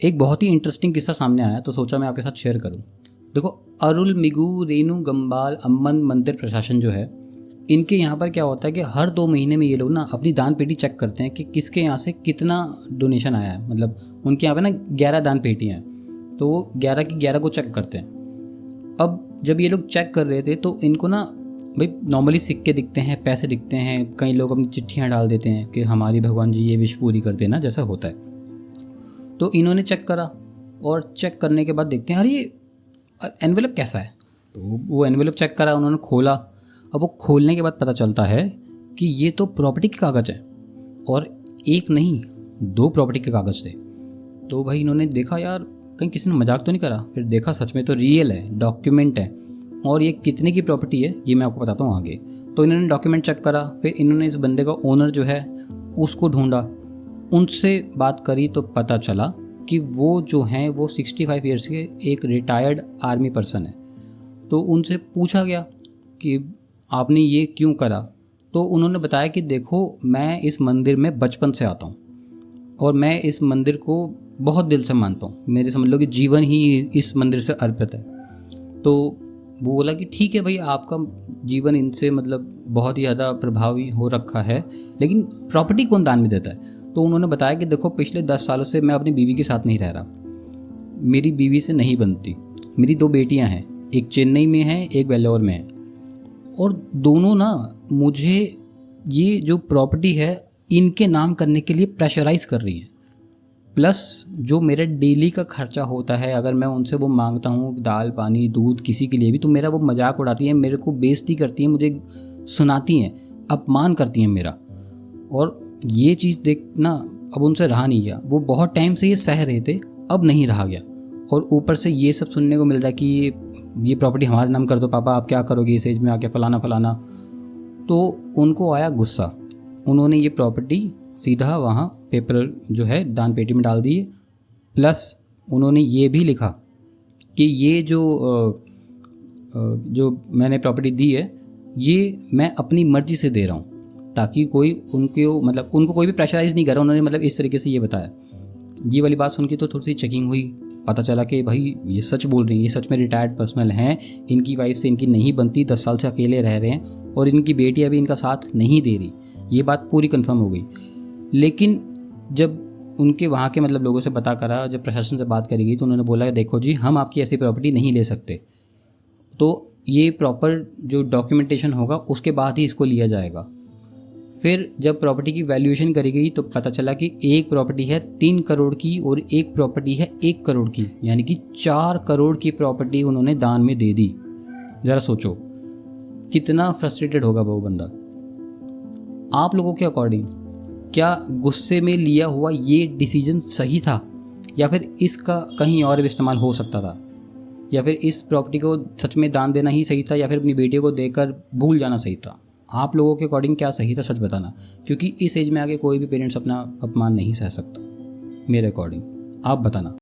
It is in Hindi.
एक बहुत ही इंटरेस्टिंग किस्सा सामने आया तो सोचा मैं आपके साथ शेयर करूं। देखो, अरुलमिगु रेणु गंबाल अम्मन मंदिर प्रशासन जो है, इनके यहाँ पर क्या होता है कि हर 2 महीने में ये लोग ना अपनी दान पेटी चेक करते हैं कि किसके यहाँ से कितना डोनेशन आया है। मतलब उनके यहाँ पे ना 11 दान पेटियाँ हैं, तो वो 11 की 11 को चेक करते हैं। अब जब ये लोग चेक कर रहे थे तो इनको ना भाई नॉर्मली सिक्के दिखते हैं, पैसे दिखते हैं, कई लोग अपनी चिट्ठियाँ डाल देते हैं कि हमारी भगवान जी ये विश पूरी कर देना, जैसा होता है। तो इन्होंने चेक करा और चेक करने के बाद देखते हैं अरे ये एनवेलप कैसा है। तो वो एनवेलप चेक करा, उन्होंने खोला। अब वो खोलने के बाद पता चलता है कि ये तो प्रॉपर्टी के कागज़ है, और एक नहीं 2 प्रॉपर्टी के कागज़ थे। तो भाई इन्होंने देखा यार कहीं किसी ने मजाक तो नहीं करा। फिर देखा सच में तो रियल है, डॉक्यूमेंट है, और ये कितने की प्रॉपर्टी है ये मैं आपको बताता हूँ आगे। तो इन्होंने डॉक्यूमेंट चेक करा, फिर इन्होंने इस बंदे का ओनर जो है उसको ढूंढा, उनसे बात करी तो पता चला कि वो जो हैं वो 65 ईयर्स के एक रिटायर्ड आर्मी पर्सन है। तो उनसे पूछा गया कि आपने ये क्यों करा। तो उन्होंने बताया कि देखो, मैं इस मंदिर में बचपन से आता हूँ और मैं इस मंदिर को बहुत दिल से मानता हूँ, मेरे समझ लो कि जीवन ही इस मंदिर से अर्पित है। तो वो बोला कि ठीक है भाई, आपका जीवन इनसे मतलब बहुत ही ज़्यादा प्रभावी हो रखा है, लेकिन प्रॉपर्टी कौन दान में देता है। तो उन्होंने बताया कि देखो, पिछले 10 सालों से मैं अपनी बीवी के साथ नहीं रह रहा, मेरी बीवी से नहीं बनती। मेरी 2 बेटियां हैं, एक चेन्नई में है, एक वेल्लोर में है, और दोनों ना मुझे ये जो प्रॉपर्टी है इनके नाम करने के लिए प्रेशराइज कर रही है। प्लस जो मेरे डेली का खर्चा होता है, अगर मैं उनसे वो मांगता हूँ दाल पानी दूध किसी के लिए भी, तो मेरा वो मजाक उड़ाती हैं, मेरे को बेइज्जती करती हैं, मुझे सुनाती हैं, अपमान करती हैं मेरा। और ये चीज़ देखना अब उनसे रहा नहीं गया। वो बहुत टाइम से ये सह रहे थे, अब नहीं रहा गया। और ऊपर से ये सब सुनने को मिल रहा है कि ये प्रॉपर्टी हमारे नाम कर दो पापा, आप क्या करोगे इस एज में आके, फलाना फलाना। तो उनको आया गुस्सा, उन्होंने ये प्रॉपर्टी सीधा वहाँ पेपर जो है दान पेटी में डाल दिए। प्लस उन्होंने ये भी लिखा कि ये जो मैंने प्रॉपर्टी दी है ये मैं अपनी मर्ज़ी से दे रहा हूँ, ताकि कोई उनको कोई भी प्रेशराइज़ नहीं कर रहा। उन्होंने मतलब इस तरीके से ये बताया। ये वाली बात सुन के तो थोड़ी सी चेकिंग हुई, पता चला कि भाई ये सच बोल रही हैं, ये सच में रिटायर्ड पर्सनल हैं, इनकी वाइफ से इनकी नहीं बनती, 10 साल से अकेले रह रहे हैं, और इनकी बेटी अभी इनका साथ नहीं दे रही। ये बात पूरी कंफर्म हो गई। लेकिन जब उनके वहाँ के मतलब लोगों से पता करा, जब प्रशासन से बात करी गई, तो उन्होंने बोला देखो जी, हम आपकी ऐसी प्रॉपर्टी नहीं ले सकते, तो ये प्रॉपर जो डॉक्यूमेंटेशन होगा उसके बाद ही इसको लिया जाएगा। फिर जब प्रॉपर्टी की वैल्यूएशन करी गई तो पता चला कि एक प्रॉपर्टी है 3 करोड़ की और एक प्रॉपर्टी है 1 करोड़ की, यानी कि 4 करोड़ की प्रॉपर्टी उन्होंने दान में दे दी। ज़रा सोचो कितना फ्रस्ट्रेटेड होगा वो बंदा। आप लोगों के अकॉर्डिंग क्या गुस्से में लिया हुआ ये डिसीजन सही था, या फिर इसका कहीं और भी इस्तेमाल हो सकता था, या फिर इस प्रॉपर्टी को सच में दान देना ही सही था, या फिर अपनी बेटी को देकर भूल जाना सही था? आप लोगों के अकॉर्डिंग क्या सही था, सच बताना, क्योंकि इस एज में आके कोई भी पेरेंट्स अपना अपमान नहीं सह सकता मेरे अकॉर्डिंग। आप बताना।